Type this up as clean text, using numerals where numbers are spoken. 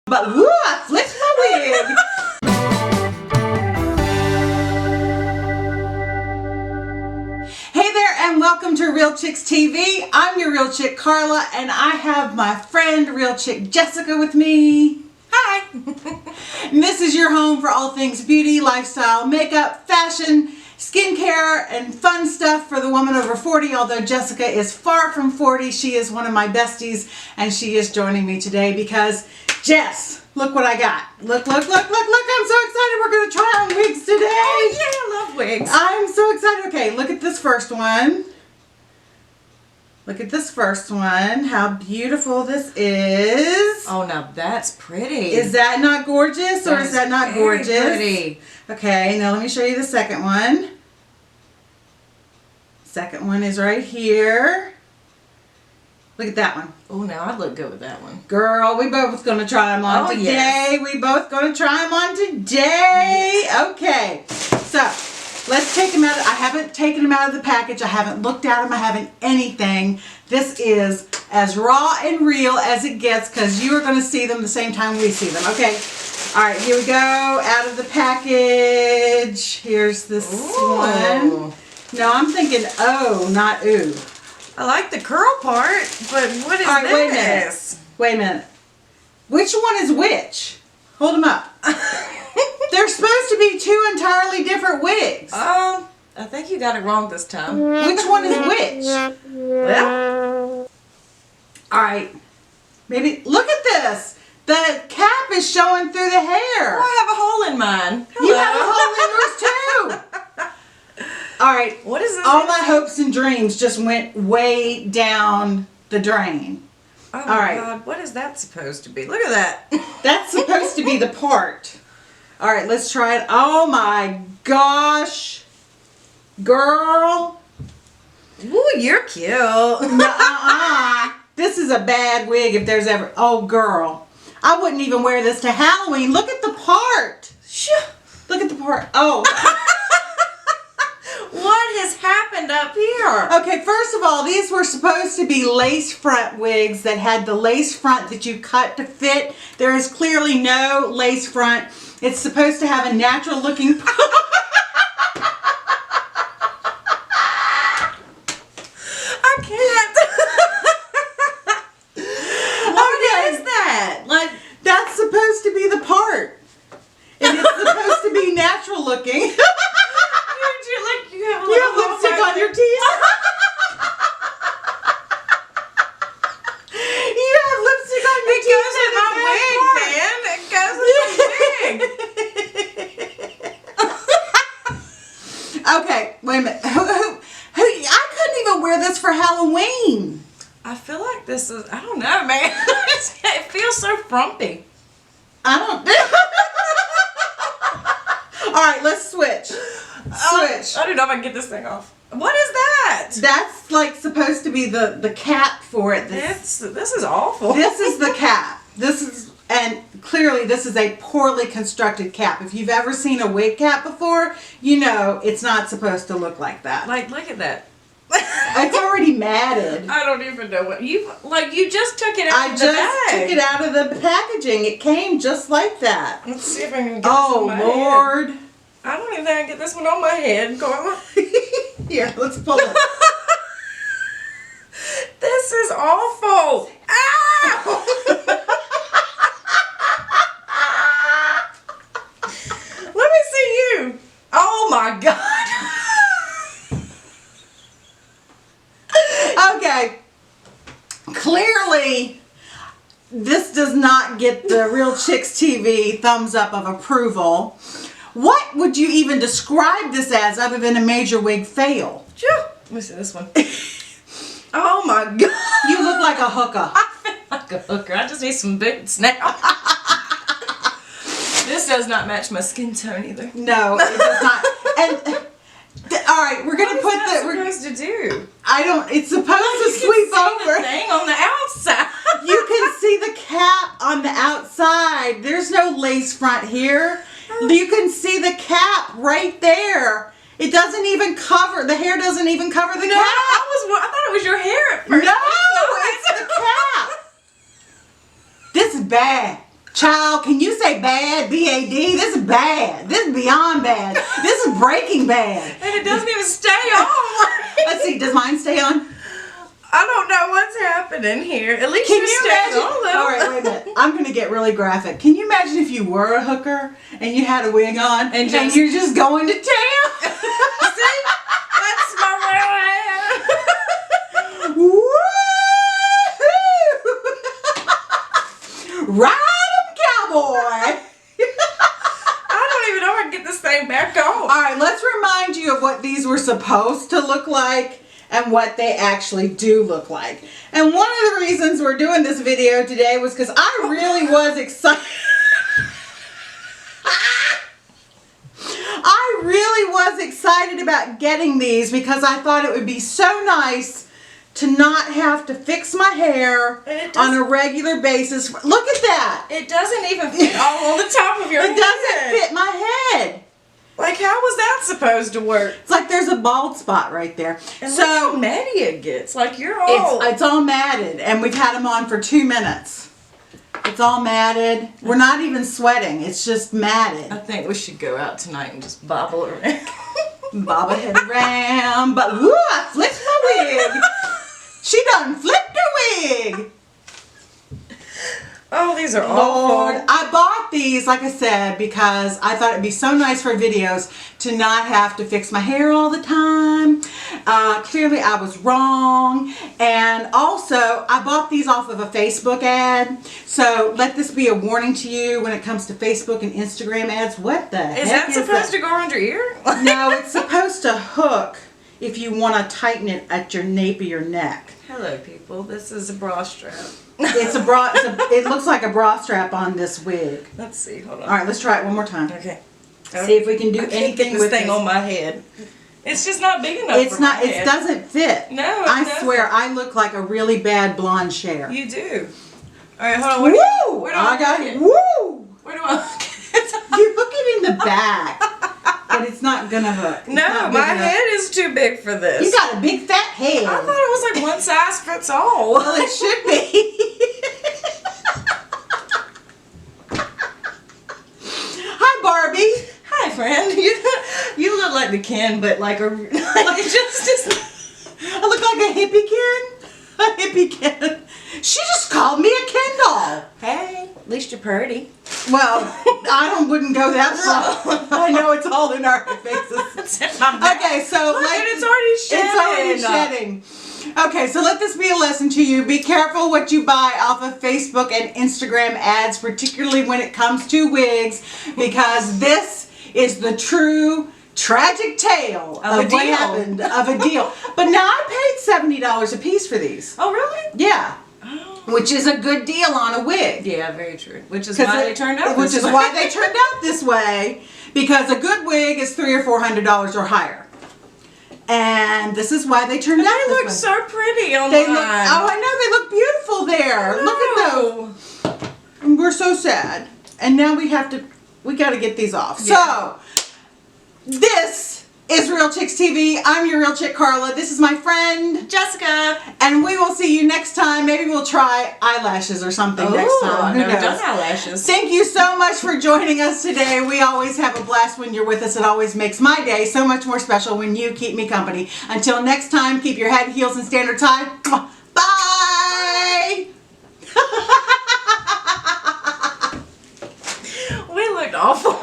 But woo, I flipped my wig. Hey there and welcome to Real Chicks TV. I'm your Real Chick Carla and I have my friend Real Chick Jessica with me. Hi. And this is your home for all things beauty, lifestyle, makeup, fashion, skincare, and fun stuff for the woman over 40. Although Jessica is far from 40, she is one of my besties and she is joining me today because Jess, look what I got. Look, I'm so excited. We're going to try on wigs today. Oh yeah, I love wigs. I'm so excited. Okay, look at this first one. Look at this first one. How beautiful this is. Oh, now that's pretty. Is that not gorgeous or is that not gorgeous? Pretty. Okay, now let me show you the second one. Second one is right here. Look at that one. Oh, now I'd look good with that one. Girl, we both going to try them on today. Yes. We both going to try them on today. Yes. Okay, so let's take them out. I haven't taken them out of the package. I haven't looked at them. I haven't anything. This is as raw and real as it gets because you are going to see them the same time we see them. Okay. All right, here we go. Out of the package. Here's this one. No, I'm thinking oh, not ooh. I like the curl part, but what is all right, this? Wait a minute. Which one is which? Hold them up. They're supposed to be two entirely different wigs. I think you got it wrong this time. Which one is which? Well, all right. Maybe look at this. The cap is showing through the hair. I have a hole in mine. Hello. You have a hole in yours too. All right. What is this? All my hopes and dreams just went way down the drain. Oh all my right. God, what is that supposed to be? Look at that. That's supposed to be the part. All right, let's try it. Oh my gosh. Girl. Ooh, you're cute. This is a bad wig if there's ever... Oh, girl. I wouldn't even wear this to Halloween. Look at the part. Look at the part. Oh. What has happened up here? Okay, first of all, these were supposed to be lace front wigs that had the lace front that you cut to fit. There is clearly no lace front. It's supposed to have a natural looking... I can't. What is that? Like, that's supposed to be the part. And it's supposed to be natural looking. You have lipstick on your teeth? You have lipstick on your teeth? It goes in my wig, man. It goes in my wig. Okay, wait a minute. I couldn't even wear this for Halloween. I feel like this is, I don't know, man. It feels so frumpy. I don't... All right, let's switch. Switch. I don't know if I can get this thing off. What is that? That's like supposed to be the cap for it. This is awful. This is the cap. And clearly this is a poorly constructed cap. If you've ever seen a wig cap before, you know it's not supposed to look like that. Like, look at that. It's already matted. I don't even know what you just took it out of the bag. I just took it out of the packaging. It came just like that. Let's see if I can get oh this on my Lord. head. I don't even think I can get this one on my head, Carla. Here, let's pull it. This is awful. Ow! Let me see you. Oh my God. Okay. Clearly, this does not get the Real Chicks TV thumbs up of approval. What would you even describe this as other than a major wig fail? Let me see this one. Oh my God. You look like a hooker. I feel like a hooker. I just need some boots now. This does not match my skin tone either. No, it does not. And all right, we're gonna put the. What is that supposed to do? I don't. It's supposed to sweep over. The thing on the outside. You can see the cap on the outside. There's no lace front here. You can see the cap right there. It doesn't even cover, the hair doesn't even cover the cap. I thought it was your hair at first. No, it's the cap. This is bad. Child, can you say bad? B-A-D? This is bad. This is beyond bad. This is breaking bad. And it doesn't even stay on. Let's see, does mine stay on? I don't know what's happening here. At least Can you're you staying imagine? on a little. All right, wait a minute. I'm going to get really graphic. Can you imagine if you were a hooker and you had a wig on and you're just going to town? See? That's my real hair. Woo! Ride 'em, cowboy! I don't even know if I can get this thing back on. All right, let's remind you of what these were supposed to look like and what they actually do look like. And one of the reasons we're doing this video today was because I really was excited. I really was excited about getting these because I thought it would be so nice to not have to fix my hair on a regular basis. Look at that. It doesn't even fit all on the top of your head. It doesn't fit my head. Like, how was that supposed to work? It's like there's a bald spot right there. And look how matty it gets. Like, you're all... It's all matted, and we've had them on for 2 minutes. It's all matted. We're not even sweating. It's just matted. I think we should go out tonight and just bobble around. Bob a head around. But woo, I flipped my wig. She done flipped her wig. Oh, these are Lord, awful. I bought these, like I said, because I thought it'd be so nice for videos to not have to fix my hair all the time. Clearly, I was wrong. And also, I bought these off of a Facebook ad. So, let this be a warning to you when it comes to Facebook and Instagram ads. What the heck Is that supposed to go around your ear? No, it's supposed to hook if you want to tighten it at your nape of your neck. Hello, people. This is a bra strap. It's a bra. It looks like a bra strap on this wig. Let's see. Hold on. All right, let's try it one more time. Okay. See if we can do I can't anything get with this thing this. on my head. It's just not big enough. It's for not. my It head. doesn't fit. No, it I doesn't. swear, I look like a really bad blonde Cher. You do. All right, hold on. Where Woo! where do I got hook it. it? Woo! Where do I hook it? You hook it in the back, but it's not gonna hook. It's No, not big my enough. head is too big for this. You got a big fat head. I thought it was like one size fits all. Well, it should be. Hi, Barbie. Hi, friend. You look like the Ken, but like a like it just I look like a hippie Ken. A hippie Ken. She just called me a Ken doll. Hey, at least you're pretty. Well, wouldn't go that far. I know it's all in our faces. It's in my mouth. Okay, so Look, like, and it's already shedding. It's already shedding. Okay, so let this be a lesson to you. Be careful what you buy off of Facebook and Instagram ads, particularly when it comes to wigs, because this is the true tragic tale of what happened, of a deal. But now I paid $70 a piece for these. Oh, really? Yeah. Oh. Which is a good deal on a wig. Yeah, very true. Which is why they turned out Which this is way. why they turned out this way, because a good wig is $300 or $400 or higher. And this is why they turned out They this look way. so pretty online. They look, oh, I know, they look beautiful there. Look at those. And we're so sad. And now we got to get these off. Yeah. So, this is Real Chicks TV. I'm your Real Chick Carla. This is my friend Jessica. and we will see you next time. Maybe we'll try eyelashes or something next time. I've Who never knows? done eyelashes. Thank you so much for joining us today. We always have a blast when you're with us. It always makes my day so much more special when you keep me company. Until next time, keep your head, heels, and standard tied. Bye! We looked awful.